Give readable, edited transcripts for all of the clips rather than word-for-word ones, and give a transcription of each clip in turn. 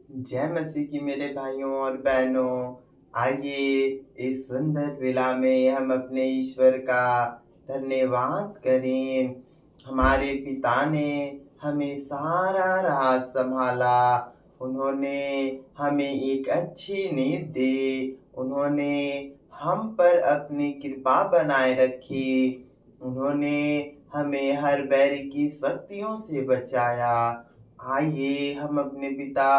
जय मसीह की मेरे भाइयों और बहनों। आइए इस सुंदर बेला में हम अपने ईश्वर का धन्यवाद करें। हमारे पिता ने हमें सारा रात संभाला। उन्होंने हमें एक अच्छी नींद दी। उन्होंने हम पर अपनी कृपा बनाए रखी। उन्होंने हमें हर बैर की शक्तियों से बचाया। आइए हम अपने पिता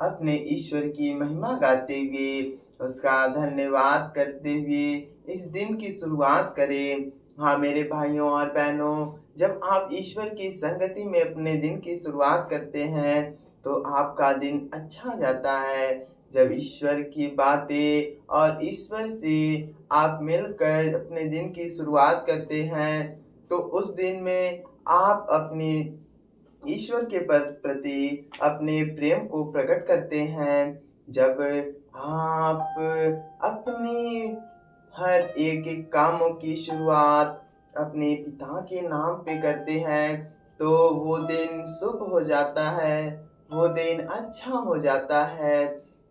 अपने ईश्वर की महिमा गाते हुए उसका धन्यवाद करते हुए इस दिन की शुरुआत करें। हाँ मेरे भाइयों और बहनों, जब आप ईश्वर की संगति में अपने दिन की शुरुआत करते हैं तो आपका दिन अच्छा जाता है। जब ईश्वर की बातें और ईश्वर से आप मिलकर अपने दिन की शुरुआत करते हैं तो उस दिन में आप अपनी ईश्वर के प्रति अपने प्रेम को प्रकट करते हैं। जब आप अपनी हर एक एक कामों की शुरुआत अपने पिता के नाम पे करते हैं तो वो दिन शुभ हो जाता है, वो दिन अच्छा हो जाता है।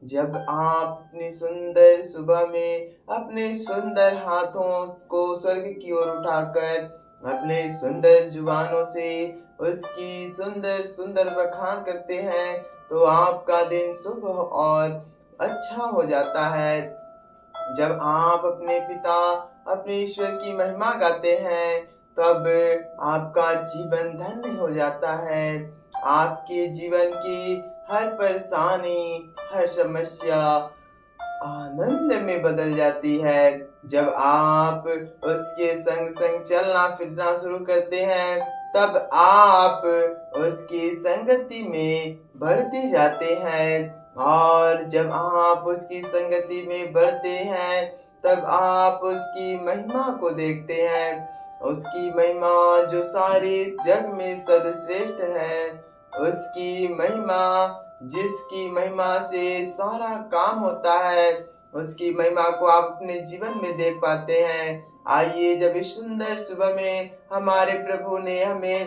जब आप अपनी सुंदर सुबह में अपने सुंदर हाथों को स्वर्ग की ओर उठाकर अपने सुंदर जुबानों से उसकी सुंदर सुंदर बखान करते हैं तो आपका दिन शुभ और अच्छा हो जाता है। जब आप अपने पिता अपने ईश्वर की महिमा गाते हैं तब आपका जीवन धन्य हो जाता है। आपके जीवन की हर परेशानी, हर समस्या आनंद में बदल जाती है। जब आप उसके संग संग चलना फिरना शुरू करते हैं तब आप उसकी संगति में बढ़ते जाते हैं। और जब आप उसकी संगति में बढ़ते हैं तब आप उसकी महिमा को देखते हैं। उसकी महिमा जो सारे जग में सर्वश्रेष्ठ है, उसकी महिमा जिसकी महिमा से सारा काम होता है, उसकी महिमा को आप अपने जीवन में देख पाते हैं। आइए जब इस सुंदर सुबह में हमारे प्रभु ने हमें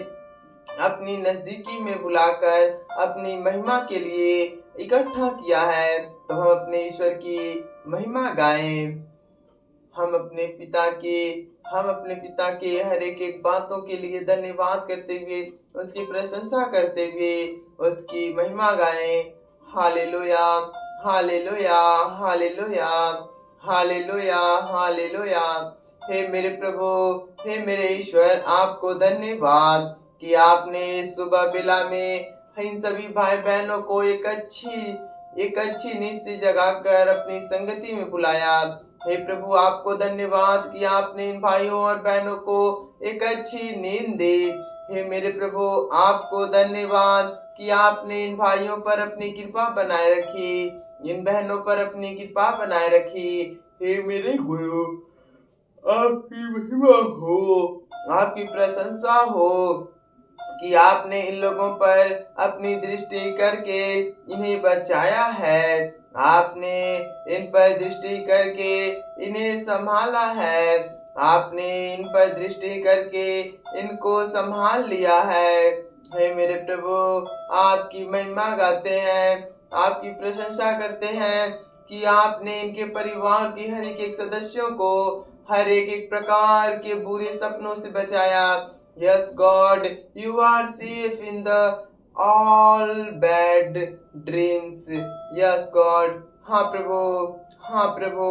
अपनी नजदीकी में बुलाकर अपनी महिमा के लिए इकट्ठा किया है तो हम अपने ईश्वर की महिमा गाएं। हम अपने पिता के हम अपने पिता के हर एक एक बातों के लिए धन्यवाद करते हुए उसकी प्रशंसा करते हुए उसकी महिमा गाएं। Hallelujah, hallelujah, hallelujah, hallelujah, hallelujah. हे मेरे प्रभु, हे मेरे ईश्वर, आपको धन्यवाद कि आपने सुबह बेला में इन सभी भाई बहनों को एक अच्छी नींद से जगाकर अपनी संगति में बुलाया। हे प्रभु, आपको धन्यवाद कि आपने इन भाइयों और बहनों को एक अच्छी नींद दी। हे मेरे प्रभु, आपको धन्यवाद कि आपने इन भाइयों पर अपनी कृपा बनाए रखी, इन बहनों पर अपनी कृपा बनाए रखी। हे मेरे गुरु, आपकी महिमा हो, आपकी प्रशंसा हो कि आपने इन लोगों पर अपनी दृष्टि करके इन्हें बचाया है। आपने इन पर दृष्टि करके इन्हें संभाला है। आपने इन पर दृष्टि करके इनको संभाल लिया है। हे मेरे प्रभु, आपकी महिमा गाते हैं, आपकी प्रशंसा करते हैं कि आपने इनके परिवार के हर एक एक सदस्यों को हर एक एक प्रकार के बुरे सपनों से बचाया। Yes, God, you are safe in the all bad dreams. Yes, God. हाँ प्रभु, हाँ प्रभु,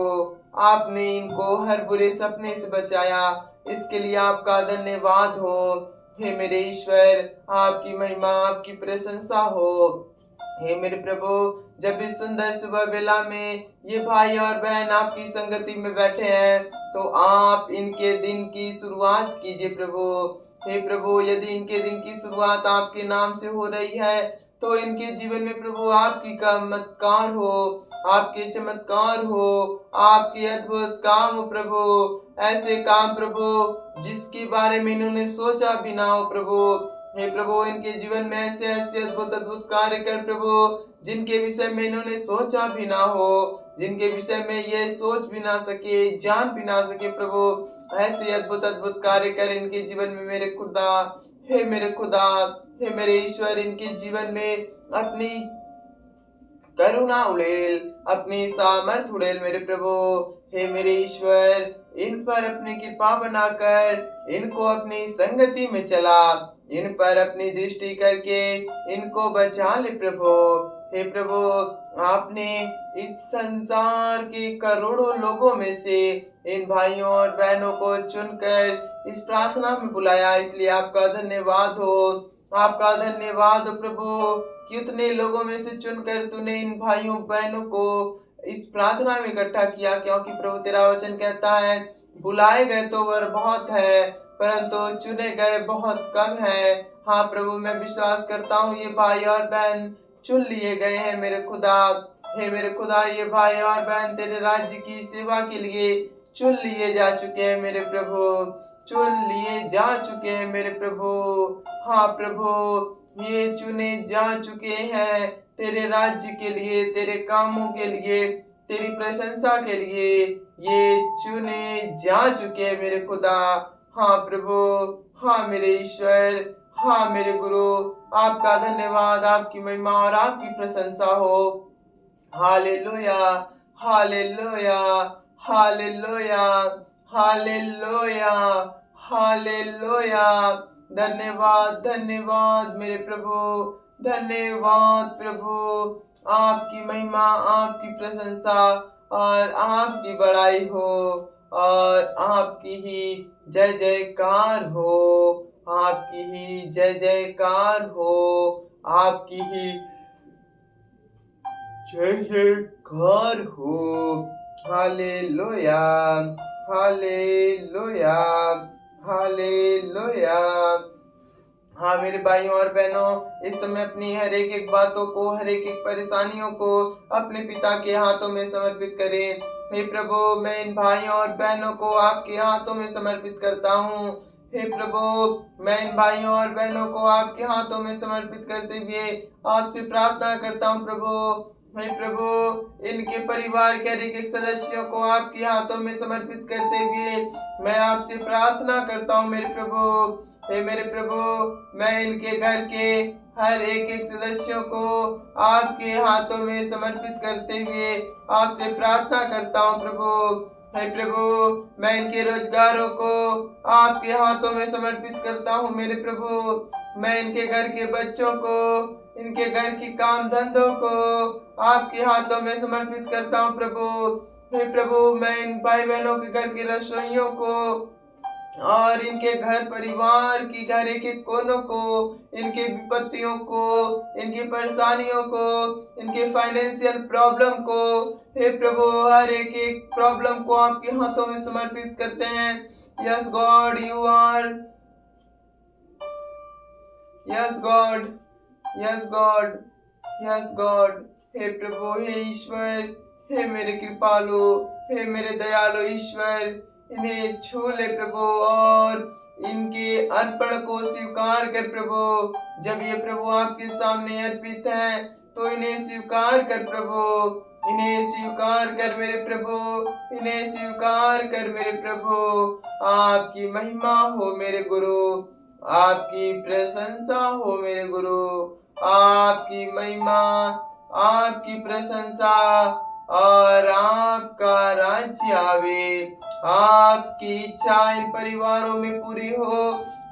आपने इनको हर बुरे सपने से बचाया। इसके लिए आपका धन्यवाद हो। हे मेरे ईश्वर, आपकी महिमा, आपकी प्रशंसा हो। हे मेरे प्रभु, जब इस सुंदर सुबह बेला में ये भाई और बहन आपकी संगति में बैठे हैं तो आप इनके दिन की शुरुआत कीजिए प्रभु। हे प्रभु, यदि इनके दिन की शुरुआत आपके नाम से हो रही है तो इनके जीवन में प्रभु आपकी चमत्कार हो, आपके चमत्कार हो, आपके अद्भुत काम हो प्रभु। ऐसे काम प्रभु जिसके बारे में इन्होंने सोचा भी ना हो प्रभु। हे प्रभु, इनके जीवन में ऐसे ऐसे अद्भुत अद्भुत कार्य कर प्रभु जिनके विषय में इन्होंने सोचा भी ना हो, जिनके विषय में ये सोच भी ना सके, जान भी ना सके प्रभु। ऐसे अद्भुत अद्भुत कार्य कर इनके जीवन में मेरे खुदा। हे मेरे खुदा, हे मेरे ईश्वर, इनके जीवन में अपनी करुणा उड़ेल, अपनी सामर्थ उड़ेल मेरे प्रभु। हे मेरे ईश्वर, इन पर अपनी कृपा बनाकर इनको अपनी संगति में चला, इन पर अपनी दृष्टि करके इनको बचा ले प्रभु। हे प्रभु, आपने इस संसार के करोड़ों लोगों में से इन भाइयों और बहनों को चुनकर इस प्रार्थना में बुलाया, इसलिए आपका धन्यवाद हो। आपका धन्यवाद हो प्रभु कि उतने लोगों में से चुनकर तूने इन भाइयों बहनों को इस प्रार्थना में इकट्ठा किया, क्योंकि प्रभु तेरा वचन कहता है बुलाए गए तो वर बहुत है, परंतु चुने गए बहुत कम है। हाँ प्रभु, मैं विश्वास करता हूँ ये भाई और बहन चुन लिए गए हैं मेरे खुदा। हे मेरे खुदा, ये भाई और बहन तेरे राज्य की सेवा के लिए चुन लिए जा चुके हैं मेरे प्रभु, चुन लिए जा चुके हैं मेरे प्रभु। हाँ प्रभु, ये चुने जा चुके हैं तेरे राज्य के लिए, तेरे कामों के लिए, तेरी प्रशंसा के लिए ये चुने जा चुके हैं मेरे खुदा। हाँ प्रभु, हाँ मेरे ईश्वर, हाँ मेरे गुरु, आपका धन्यवाद, आपकी महिमा और आपकी प्रशंसा हो। Hallelujah, hallelujah, hallelujah, hallelujah, hallelujah. धन्यवाद, धन्यवाद मेरे प्रभु, धन्यवाद प्रभु। आपकी महिमा, आपकी प्रशंसा और आपकी बड़ाई हो, और आपकी ही जय जयकार हो, आपकी ही जय जयकार हो, आपकी ही जय जयकार हो। Hallelujah, hallelujah, hallelujah. हाँ मेरे भाइयों और बहनों, इस समय अपनी हर एक बातों को, हर एक परेशानियों को अपने पिता के हाथों में समर्पित करें। हे प्रभु, मैं इन भाइयों और बहनों को आपके हाथों में समर्पित करता हूँ। हे प्रभु, मैं इन भाइयों और बहनों को आपके हाथों में समर्पित करते हुए आपसे प्रार्थना करता हूँ प्रभु। हे प्रभु, इनके परिवार के हर एक सदस्यों को आपके हाथों में समर्पित करते हुए मैं आपसे प्रार्थना करता हूँ मेरे प्रभु। हे मेरे प्रभु, मैं इनके घर के हर एक सदस्यों को आपके हाथों में समर्पित करते हुए आपसे प्रार्थना करता हूँ प्रभु। हे प्रभु, मैं इनके रोजगारों को आपके हाथों में समर्पित करता हूँ मेरे प्रभु। मैं इनके घर के बच्चों को, इनके घर की काम धंधों को आपके हाथों में समर्पित करता हूँ प्रभु। हे प्रभु, मैं इन भाई बहनों के घर के रसोइयों को और इनके घर परिवार की घर एक कोनों को, इनके विपत्तियों को, इनकी परेशानियों को, इनके फाइनेंशियल प्रॉब्लम को, हे प्रभु, हर एक प्रॉब्लम को आपके हाथों में समर्पित करते हैं। Yes God, you are, yes God, yes God, yes God. हे प्रभु, हे ईश्वर, हे मेरे कृपालु, हे मेरे दयालु ईश्वर, इन्हें छू ले प्रभु और इनके अर्पण को स्वीकार कर प्रभु। जब ये प्रभु आपके सामने अर्पित हैं तो इन्हें स्वीकार कर प्रभु, इन्हें स्वीकार कर मेरे प्रभु, इन्हें स्वीकार कर मेरे प्रभु। आपकी महिमा हो मेरे गुरु, आपकी प्रशंसा हो मेरे गुरु, आपकी महिमा, आपकी प्रशंसा और आपका राज्य आवे। आपकी इच्छा इन परिवारों में पूरी हो,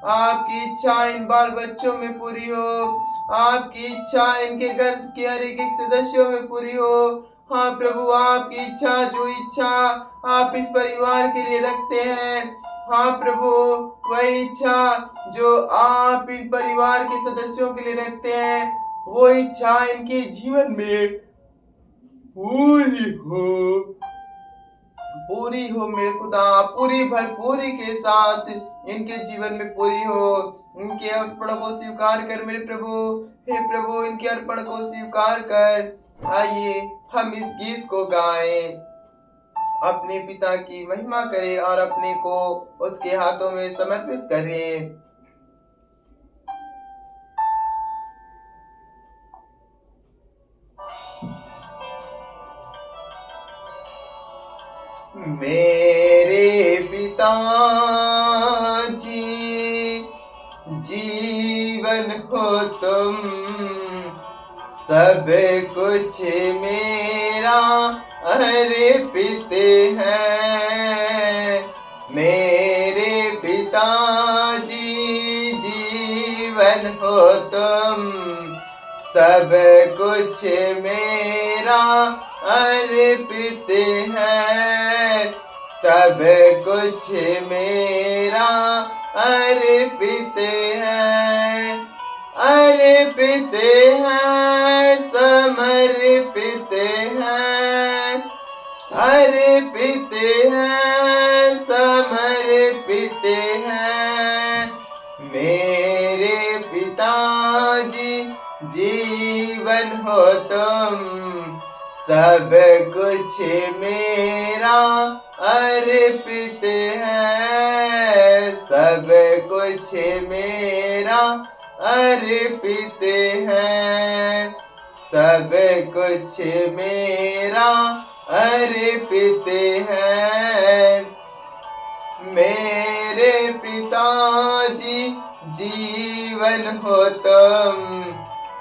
आपकी इच्छा इन बाल बच्चों में पूरी हो, आपकी इच्छा इनके घर के हर एक सदस्यों में पूरी हो। हाँ प्रभु, आपकी इच्छा, जो इच्छा आप इस परिवार के लिए रखते हैं, हाँ प्रभु, वही इच्छा जो आप इन परिवार के सदस्यों के लिए रखते हैं, वो इच्छा इनके जीवन में पूरी हो, पूरी हो मेरे खुदा, पूरी भरपूरी के साथ इनके जीवन में पूरी हो। इनके अर्पण को स्वीकार कर मेरे प्रभु। हे प्रभु, इनके अर्पण को स्वीकार कर आइए हम इस गीत को गाएं, अपने पिता की महिमा करें और अपने को उसके हाथों में समर्पित करें। मेरे पिता जी, जीवन हो तुम, सब सब कुछ मेरा अर्पित है। मेरे पिताजी जीवन हो तुम, सब कुछ मेरा अर्पित है। सब कुछ मेरा अर्पित है। अर्पित है, समर्पित है। अर्पित है, समर्पित है। मेरे पिताजी जीवन हो तुम, सब कुछ मेरा अर्पित है। सब कुछ मेरा अर्पित है। सब कुछ मेरा अर्पित है। मेरे पिताजी जीवन हो तुम,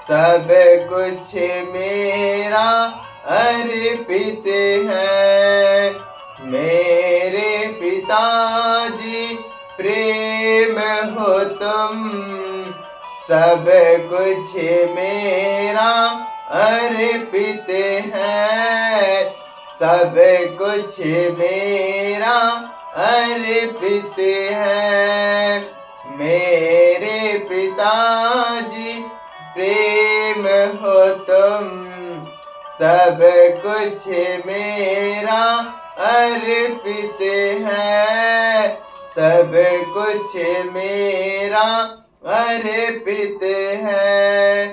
सब कुछ मेरा अर्पित है। मेरे पिताजी प्रेम हो तुम, सब कुछ मेरा अर्पित है। सब कुछ मेरा अर्पित है। मेरे पिताजी प्रेम हो तुम, सब कुछ मेरा अर्पित है। सब कुछ मेरा अर्पित है।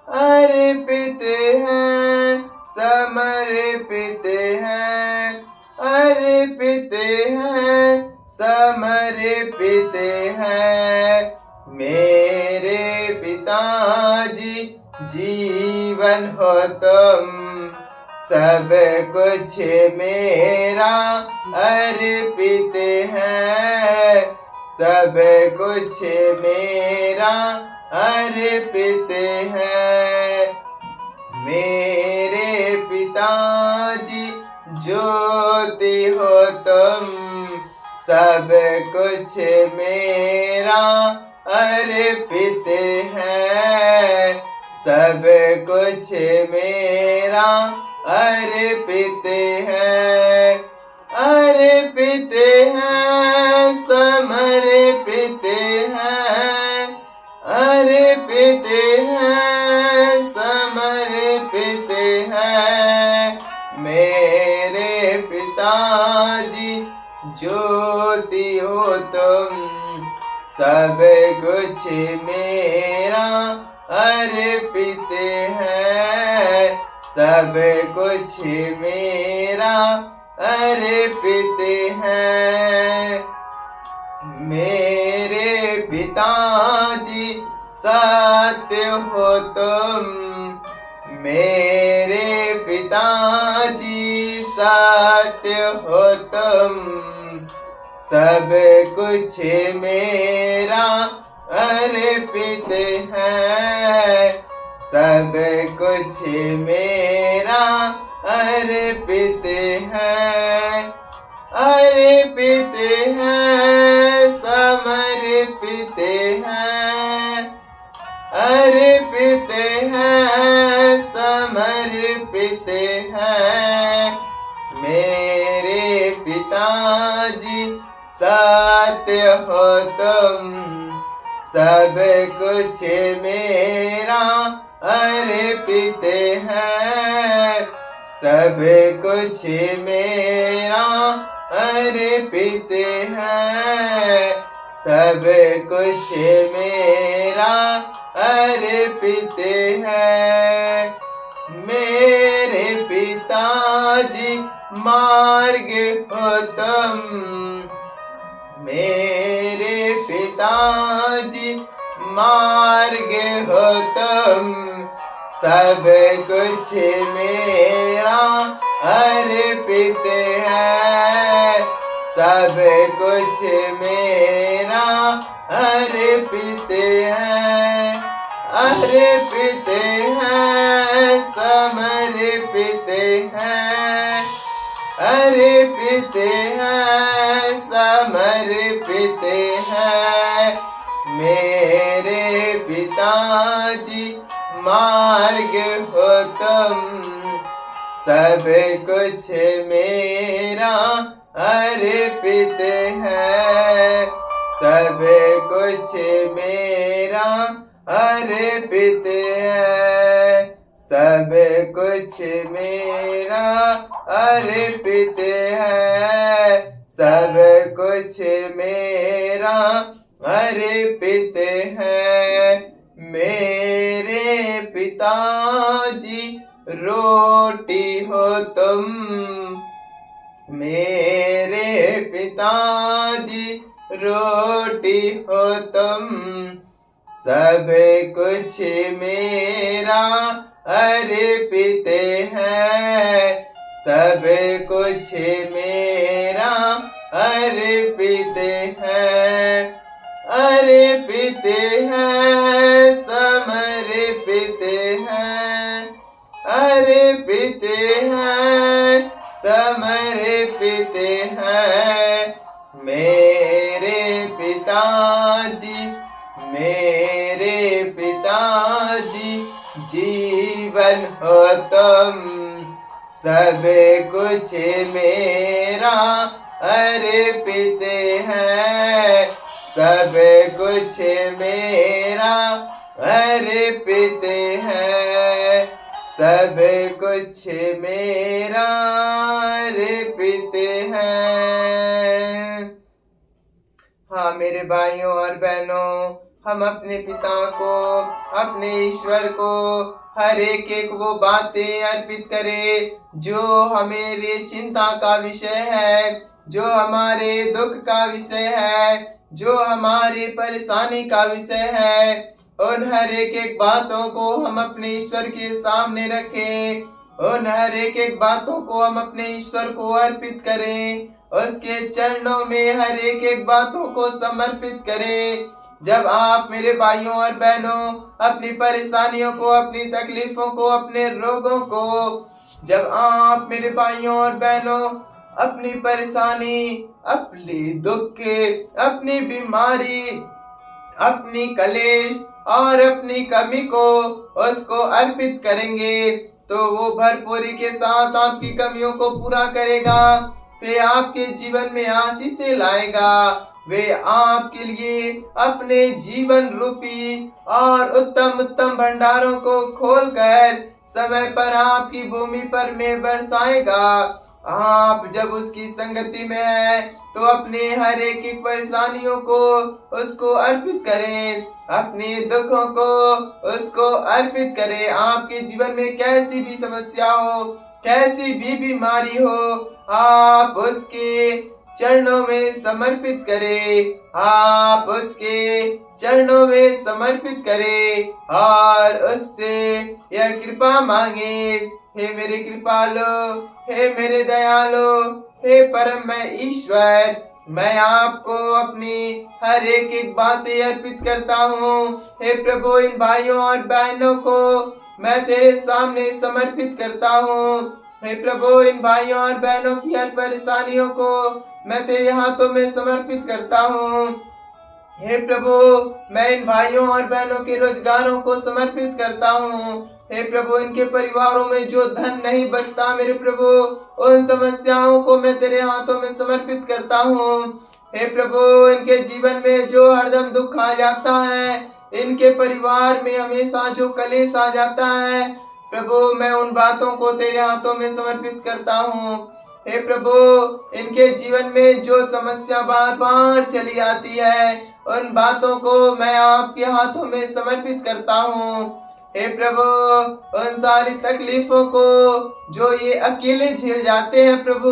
अर्पित है, समर्पित है। अर्पित है, समर्पित है। मेरे पिताजी जीवन हो तुम, सब कुछ मेरा अर्पित है। सब कुछ मेरा अर्पित है। मेरे पिताजी ज्योति हो तुम, सब कुछ मेरा अर्पित है। सब कुछ मेरा अर्पित है। अर्पित है, समर्पित है। अर्पित है, समर्पित है। मेरे पिताजी ज्योति हो तुम, सब कुछ मेरा अर्पित है। सब कुछ मेरा अर्पित है। मेरे पिताजी सत्य हो तुम, मेरे पिताजी सत्य हो तुम, सब कुछ मेरा अर्पित है। सब कुछ मेरा अर्पित है। अर्पित है, समर्पित है। अर्पित है, समर्पित है। मेरे पिताजी सत्य हो तुम, सब कुछ मेरा अर्पित है। सब कुछ मेरा अर्पित है। सब कुछ मेरा अर्पित है। मेरे पिताजी मार्ग हो तुम, मेरे पिताजी मार्ग हो तुम, सब कुछ मेरा अर्पित है। सब कुछ मेरा अर्पित है। अर्पित है, अर्पित हैं, अर्पित हैं, समर्पित हैं। मेरे पिताजी मार्ग हो तुम, सब कुछ मेरा अर्पित है, सब कुछ मेरा अर्पित है, सब कुछ मेरा अर्पित है, सब कुछ मेरा अर्पित है। मेरे पिताजी रोटी हो तुम, मेरे पिताजी रोटी हो तुम, सब कुछ मेरा अर्पित है, सब कुछ मेरा अर्पित है, अर्पित है, समर्पित है, अर्पित है, समर्पित है। मेरे पिताजी, मेरे पिताजी जीवन हो तुम, सब कुछ मेरा अर्पित है, सब कुछ मेरा अर्पित है, सब कुछ मेरा अर्पित है। हाँ मेरे भाइयों और बहनों, हम अपने पिता को, अपने ईश्वर को हर एक वो बातें अर्पित करें जो हमारे चिंता का विषय है, जो हमारे दुख का विषय है, जो हमारी परेशानी का विषय है। उन हर एक बातों को हम अपने ईश्वर के सामने रखें, उन हर एक बातों को हम अपने ईश्वर को अर्पित करें, उसके चरणों में हर एक बातों को समर्पित करें। जब आप मेरे भाइयों और बहनों अपनी परेशानियों को, अपनी तकलीफों को, अपने रोगों को, जब आप मेरे भाइयों और बहनों अपनी परेशानी, अपनी दुख, अपनी बीमारी, अपनी कलेश और अपनी कमी को उसको अर्पित करेंगे तो वो भरपूरी के साथ आपकी कमियों को पूरा करेगा, वे आपके जीवन में आशीषें लाएगा, वे आपके लिए अपने जीवन रूपी और उत्तम उत्तम भंडारों को खोलकर समय पर आपकी भूमि पर में बरसाएगा। आप जब उसकी संगति में है तो अपने हर एक परेशानियों को उसको अर्पित करें, अपने दुखों को उसको अर्पित करें। आपके जीवन में कैसी भी समस्या हो, कैसी भी बीमारी हो, आप उसके चरणों में समर्पित करें, आप उसके चरणों में समर्पित करें और उससे यह कृपा मांगे, हे मेरे कृपालु, हे मेरे दयालु, हे परम मैं ईश्वर, मैं आपको अपनी हर एक बातें अर्पित करता हूँ। हे प्रभु, इन भाइयों और बहनों को मैं तेरे सामने समर्पित करता हूँ। हे प्रभु, इन भाइयों और बहनों की हर परेशानियों को मैं तेरे हाथों में समर्पित करता हूँ। हे प्रभु, मैं इन भाइयों और बहनों के रोजगारों को समर्पित करता हूँ। हे प्रभु, इनके परिवारों में जो धन नहीं बचता मेरे प्रभु, उन समस्याओं को मैं तेरे हाथों में समर्पित करता हूँ। हे प्रभु, इनके जीवन में जो हरदम दुख आ जाता है, इनके परिवार में हमेशा जो कलेश आ जाता है, प्रभु मैं उन बातों को तेरे हाथों में समर्पित करता हूँ। हे प्रभु, इनके जीवन में जो समस्या बार बार चली आती है, उन बातों को मैं आपके हाथों में समर्पित करता हूँ। हे प्रभु, उन सारी तकलीफों को जो ये अकेले झेल जाते हैं प्रभु,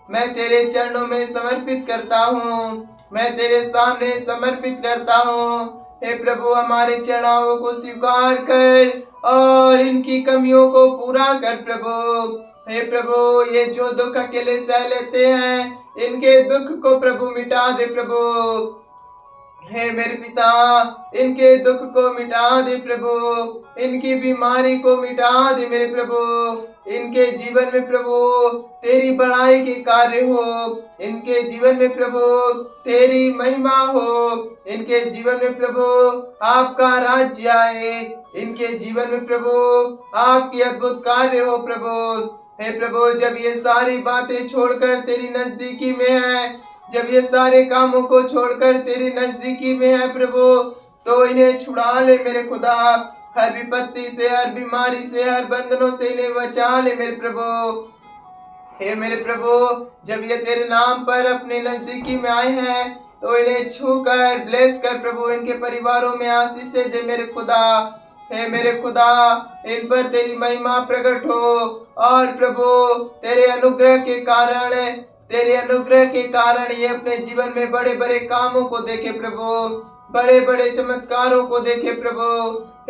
मैं तेरे चरणों में समर्पित करता हूँ, मैं तेरे सामने समर्पित करता हूँ। हे प्रभु, हमारे चढ़ावों को स्वीकार कर और इनकी कमियों को पूरा कर प्रभु। हे प्रभु, ये जो दुख अकेले सह लेते हैं, इनके दुख को प्रभु मिटा दे प्रभु। हे मेरे पिता, इनके दुख को मिटा दे प्रभु, इनकी बीमारी को मिटा दे मेरे प्रभु। इनके जीवन में प्रभु तेरी बड़ाई के कार्य हो, इनके जीवन में प्रभु तेरी महिमा हो, इनके जीवन में प्रभु आपका राज्य आए, इनके जीवन में प्रभु आपकी अद्भुत कार्य हो प्रभु। हे प्रभु, जब ये सारी बातें छोड़कर तेरी नजदीकी में है, जब ये सारे कामों को छोड़कर तेरी नजदीकी में है प्रभु, तो इन्हें छुड़ा ले मेरे खुदा, हर विपत्ति से, हर बीमारी से, हर बंधनों से इन्हें बचा ले मेरे प्रभु। हे मेरे प्रभु, जब ये तेरे नाम पर अपने नजदीकी में आए हैं, तो इन्हें छू कर ब्लेस कर प्रभु, इनके परिवारों में आशीष दे मेरे खुदा। हे मेरे खुदा, इन पर तेरी महिमा प्रकट हो, और प्रभु तेरे अनुग्रह के कारण, तेरे अनुग्रह के कारण ये अपने जीवन में बड़े बड़े कामों को देखे प्रभु, बड़े बड़े चमत्कारों को देखे प्रभु।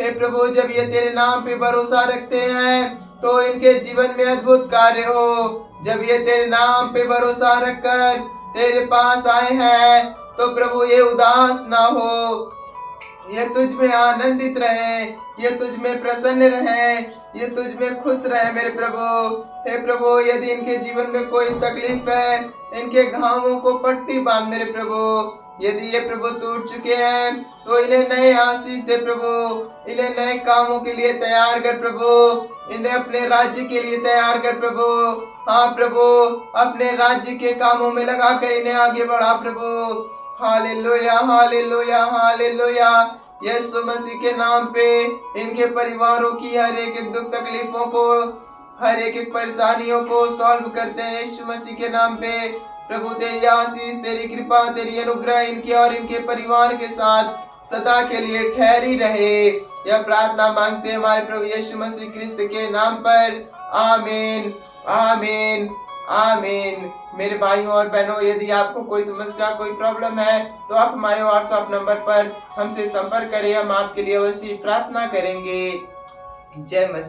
हे प्रभु, जब ये तेरे नाम पे भरोसा रखते हैं, तो इनके जीवन में अद्भुत कार्य हो। जब ये तेरे नाम पे भरोसा रखकर तेरे पास आए हैं, तो प्रभु ये उदास ना हो, ये तुझ में आनंदित रहे, ये तुझ में प्रसन्न रहे, ये तुझ में खुश रहे मेरे प्रभु। हे प्रभु, यदि इनके जीवन में कोई तकलीफ है, इनके घावों को पट्टी बांध मेरे प्रभु। यदि ये प्रभु टूट चुके हैं, तो इन्हें नए आशीष दे प्रभु, इन्हें नए कामों के लिए तैयार कर प्रभु, इन्हें अपने राज्य के लिए तैयार कर प्रभु। हाँ प्रभु, अपने राज्य के कामों में लगा कर इन्हें आगे बढ़ा प्रभु। Hallelujah, hallelujah, hallelujah. Yeshu Masih के नाम पे इनके परिवारों की हर एक दुख तकलीफों को, हर एक परेशानियों को सॉल्व करते हैं यीशु मसीह के नाम पे। प्रभु तेरी आशीष, तेरी कृपा, तेरी अनुग्रह इनके और इनके परिवार के साथ सदा के लिए ठहरी रहे। यह प्रार्थना मांगते हैं हमारे प्रभु यीशु मसीह क्रिस्त के नाम पर। आमीन, आमीन, आमीन। मेरे भाइयों और बहनों, यदि आपको कोई समस्या, कोई प्रॉब्लम है, तो आप हमारे व्हाट्सएप नंबर पर हमसे संपर्क करें, हम आपके लिए अवश्य प्रार्थना करेंगे। जय मसीह।